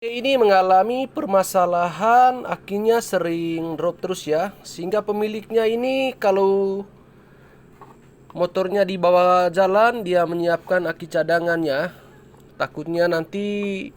Ini mengalami permasalahan akinya sering drop terus ya, sehingga pemiliknya ini kalau motornya dibawa jalan dia menyiapkan aki cadangannya. Takutnya nanti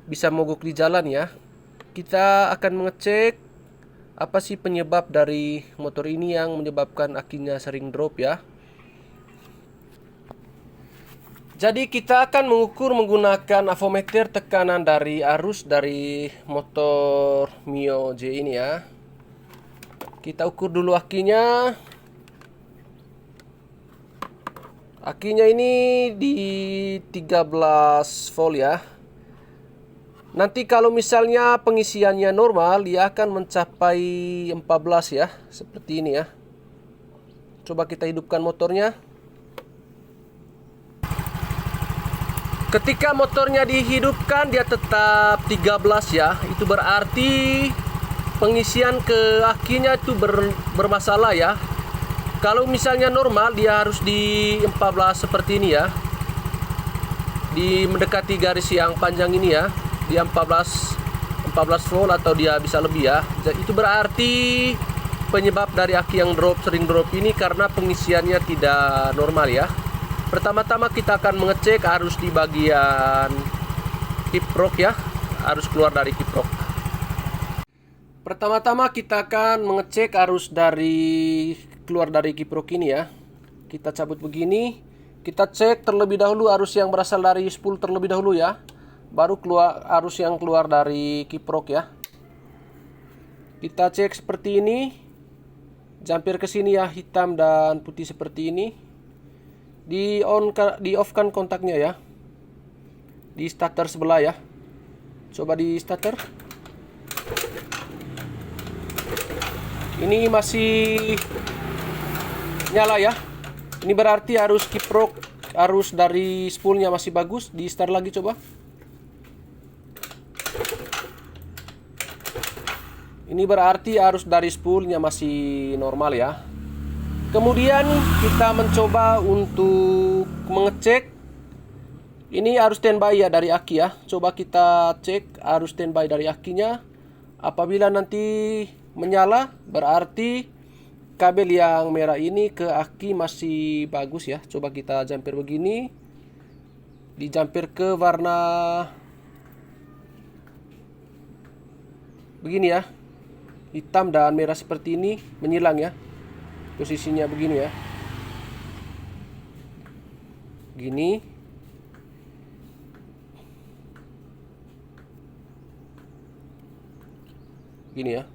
bisa mogok di jalan ya. Kita akan mengecek apa sih penyebab dari motor ini yang menyebabkan akinya sering drop ya. Jadi kita akan mengukur menggunakan avometer tekanan dari arus dari motor Mio J ini ya. Kita ukur dulu akinya. Akinya ini di 13 volt ya. Nanti kalau misalnya pengisiannya normal, dia akan mencapai 14 ya, seperti ini ya. Coba kita hidupkan motornya. Ketika motornya dihidupkan dia tetap 13 ya. Itu berarti pengisian ke akinya itu bermasalah ya. Kalau misalnya normal dia harus di 14 seperti ini ya. Di mendekati garis yang panjang ini ya. Di 14 volt atau dia bisa lebih ya. Itu berarti penyebab dari aki yang sering drop ini karena pengisiannya tidak normal ya. Pertama-tama kita akan mengecek arus di bagian kiprok ya, arus keluar dari kiprok. Pertama-tama kita akan mengecek arus keluar dari kiprok ini ya. Kita cabut begini, kita cek terlebih dahulu arus yang berasal dari spool terlebih dahulu ya. Baru keluar arus yang keluar dari kiprok ya. Kita cek seperti ini. Jumper ke sini ya, hitam dan putih seperti ini. Di off kan kontaknya ya. Di starter sebelah ya. Coba di starter. Ini masih nyala ya. Ini berarti arus kiprok, arus dari spoolnya masih bagus. Di start lagi coba. Ini berarti arus dari spoolnya masih normal ya. Kemudian kita mencoba untuk mengecek. Ini arus standby ya dari aki ya. Coba kita cek arus standby dari akinya. Apabila nanti menyala berarti kabel yang merah ini ke aki masih bagus ya. Coba kita jumper begini. Di jumper ke warna begini ya. Hitam dan merah seperti ini menyilang ya. Posisinya begini ya. Gini. Gini ya.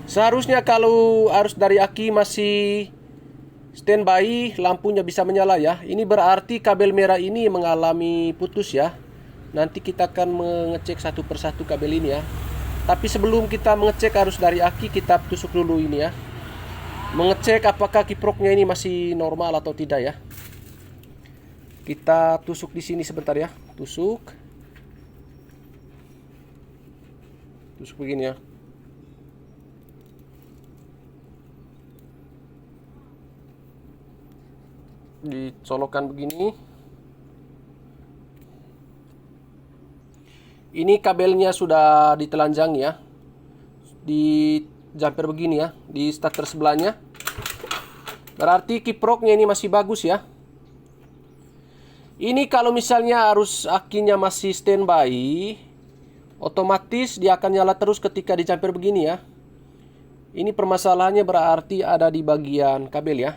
Seharusnya kalau arus dari aki masih standby, lampunya bisa menyala ya. Ini berarti kabel merah ini mengalami putus ya. Nanti kita akan mengecek satu persatu kabel ini ya. Tapi sebelum kita mengecek arus dari aki, kita tusuk dulu ini ya. Mengecek apakah kiproknya ini masih normal atau tidak ya. Kita tusuk di sini sebentar ya. Tusuk. Tusuk begini ya. Dicolokkan begini. Ini kabelnya sudah ditelanjang ya. Di jumper begini ya, di starter sebelahnya. Berarti kiproknya ini masih bagus ya. Ini kalau misalnya arus akinya masih standby, otomatis dia akan nyala terus ketika di jumper begini ya. Ini permasalahannya berarti ada di bagian kabel ya.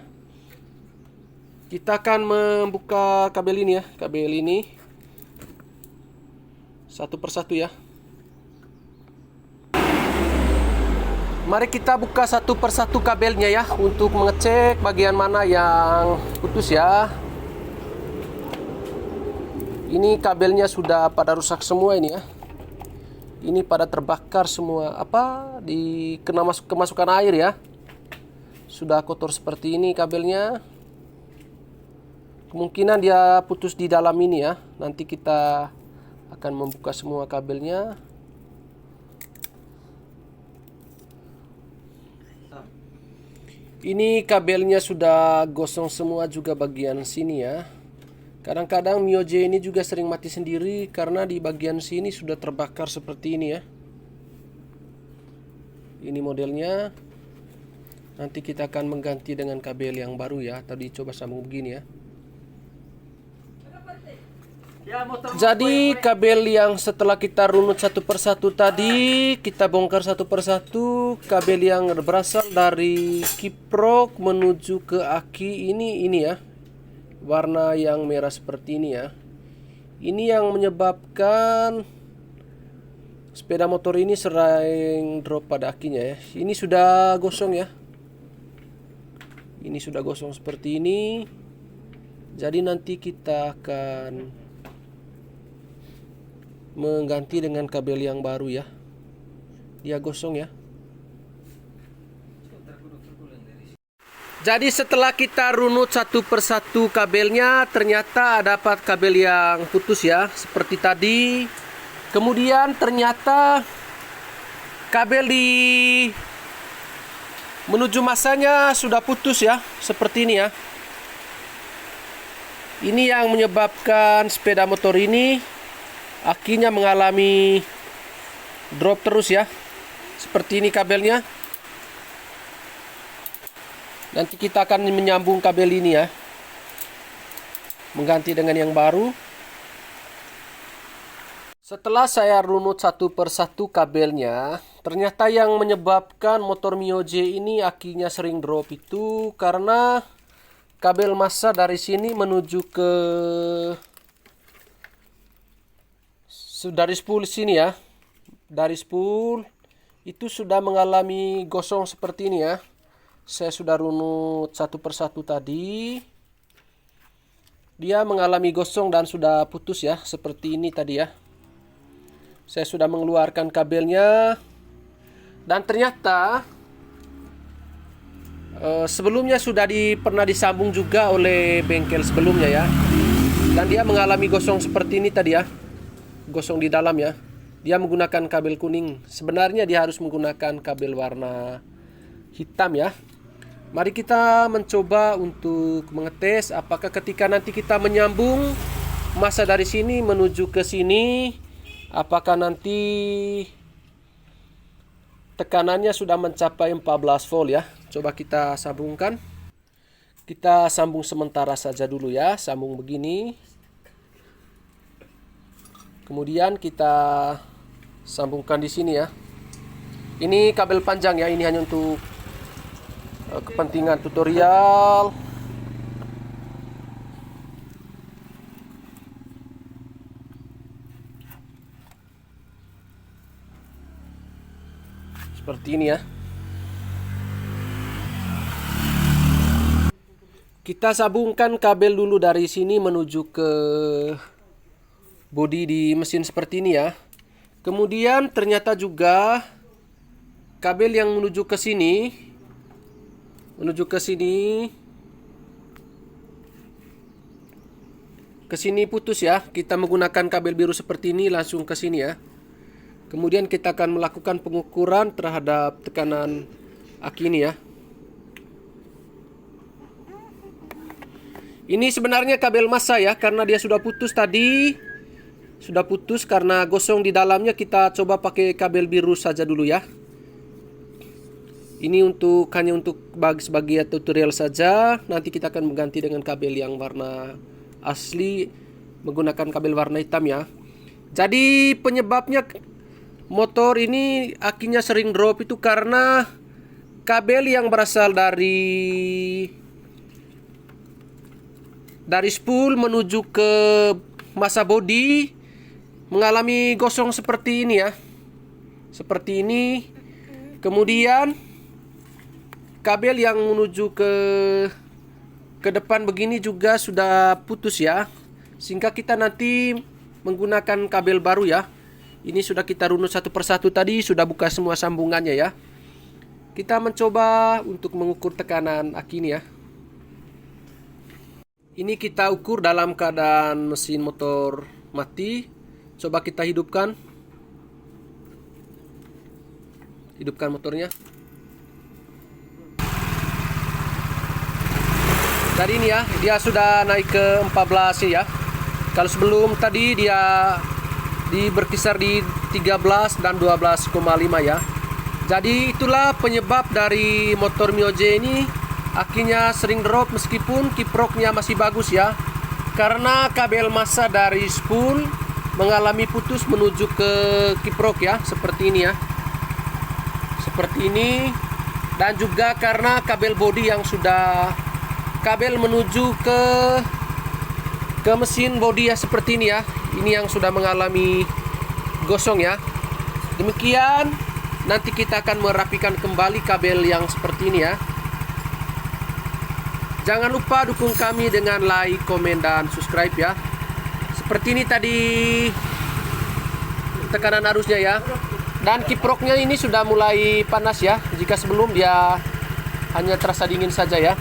Kita akan membuka kabel ini ya, kabel ini satu persatu ya. Mari kita buka satu persatu kabelnya ya, untuk mengecek bagian mana yang putus ya. Ini kabelnya sudah pada rusak semua ini ya. Ini pada terbakar semua, kemasukan air ya. Sudah kotor seperti ini kabelnya. Kemungkinan dia putus di dalam ini ya. Nanti kita akan membuka semua kabelnya. Ini kabelnya sudah gosong semua juga bagian sini ya. Kadang-kadang Mio J ini juga sering mati sendiri karena di bagian sini sudah terbakar seperti ini ya. Ini modelnya. Nanti kita akan mengganti dengan kabel yang baru ya. Tadi coba sambung begini ya. Jadi kabel yang setelah kita runut satu persatu tadi, kita bongkar satu persatu. Kabel yang berasal dari kiprok menuju ke aki ini ya, warna yang merah seperti ini ya. Ini yang menyebabkan sepeda motor ini sering drop pada akinya ya. Ini sudah gosong ya. Ini sudah gosong seperti ini. Jadi nanti kita akan mengganti dengan kabel yang baru ya. Dia gosong ya. Jadi setelah kita runut satu persatu kabelnya, ternyata dapat kabel yang putus ya, seperti tadi. Kemudian ternyata kabel di menuju masanya sudah putus ya, seperti ini ya. Ini yang menyebabkan sepeda motor ini akinya mengalami drop terus ya. Seperti ini kabelnya. Nanti kita akan menyambung kabel ini ya, mengganti dengan yang baru. Setelah saya runut satu persatu kabelnya, ternyata yang menyebabkan motor Mio J ini akinya sering drop itu karena kabel massa dari sini menuju ke dari spool sini ya. Dari spool itu sudah mengalami gosong seperti ini ya. Saya sudah runut satu persatu tadi. Dia mengalami gosong dan sudah putus ya, seperti ini tadi ya. Saya sudah mengeluarkan kabelnya. Dan ternyata sebelumnya sudah pernah disambung juga oleh bengkel sebelumnya ya. Dan dia mengalami gosong seperti ini tadi ya. Gosong di dalam ya. Dia menggunakan kabel kuning. Sebenarnya dia harus menggunakan kabel warna hitam ya. Mari kita mencoba untuk mengetes apakah ketika nanti kita menyambung massa dari sini menuju ke sini, apakah nanti tekanannya sudah mencapai 14 volt ya. Coba kita sambungkan. Kita sambung sementara saja dulu ya. Sambung begini. Kemudian kita sambungkan di sini ya. Ini kabel panjang ya, ini hanya untuk kepentingan tutorial. Seperti ini ya. Kita sambungkan kabel dulu dari sini menuju ke bodi di mesin seperti ini ya. Kemudian ternyata juga kabel yang menuju ke sini putus ya. Kita menggunakan kabel biru seperti ini langsung ke sini ya. Kemudian kita akan melakukan pengukuran terhadap tekanan aki ini ya. Ini sebenarnya kabel massa ya, karena dia sudah putus tadi. Sudah putus karena gosong di dalamnya. Kita coba pakai kabel biru saja dulu ya. Ini hanya untuk sebagai tutorial saja. Nanti kita akan mengganti dengan kabel yang warna asli, menggunakan kabel warna hitam ya. Jadi penyebabnya motor ini akinya sering drop itu karena kabel yang berasal dari spool menuju ke massa bodi mengalami gosong seperti ini ya. Seperti ini. Kemudian kabel yang menuju ke depan begini juga sudah putus ya. Sehingga kita nanti menggunakan kabel baru ya. Ini sudah kita runut satu persatu tadi, sudah buka semua sambungannya ya. Kita mencoba untuk mengukur tekanan aki ini ya. Ini kita ukur dalam keadaan mesin motor mati. Coba kita hidupkan. Hidupkan motornya. Jadi ini ya, dia sudah naik ke 14 ya. Kalau sebelum tadi dia berkisar di 13 dan 12,5 ya. Jadi itulah penyebab dari motor Mio J ini akinya sering drop meskipun kiproknya masih bagus ya. Karena kabel massa dari spool mengalami putus menuju ke kiprok ya, seperti ini ya. Seperti ini. Dan juga karena kabel bodi yang sudah kabel menuju ke mesin bodi ya, seperti ini ya. Ini yang sudah mengalami gosong ya. Demikian, nanti kita akan merapikan kembali kabel yang seperti ini ya. Jangan lupa dukung kami dengan like, komen, dan subscribe ya. Seperti ini tadi tekanan arusnya ya. Dan kiproknya ini sudah mulai panas ya. Jika sebelum dia hanya terasa dingin saja ya.